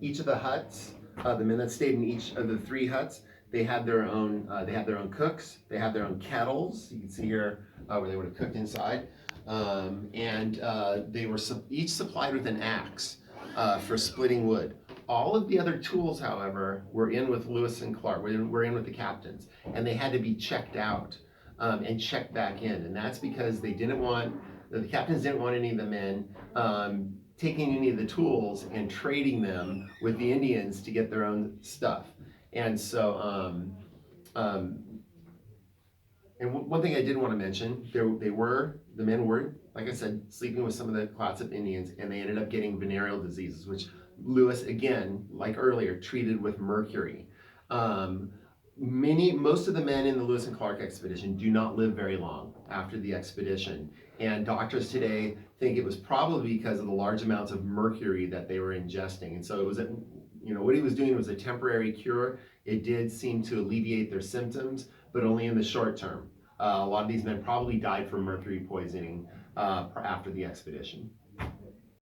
each of the huts, the men that stayed in each of the 3 huts, they had their own. They had their own cooks. They had their own kettles. You can see here where they would have cooked inside, and they were each supplied with an axe for splitting wood. All of the other tools, however, were in with Lewis and Clark. Were in with the captains, and they had to be checked out and checked back in. And that's because the captains didn't want any of the men taking any of the tools and trading them with the Indians to get their own stuff. And so, and one thing I did want to mention, the men were, like I said, sleeping with some of the Clatsop Indians, and they ended up getting venereal diseases, which Lewis, again, like earlier, treated with mercury. Most of the men in the Lewis and Clark expedition do not live very long after the expedition. And doctors today think it was probably because of the large amounts of mercury that they were ingesting. And so it was, what he was doing was a temporary cure. It did seem to alleviate their symptoms, but only in the short term. A lot of these men probably died from mercury poisoning after the expedition.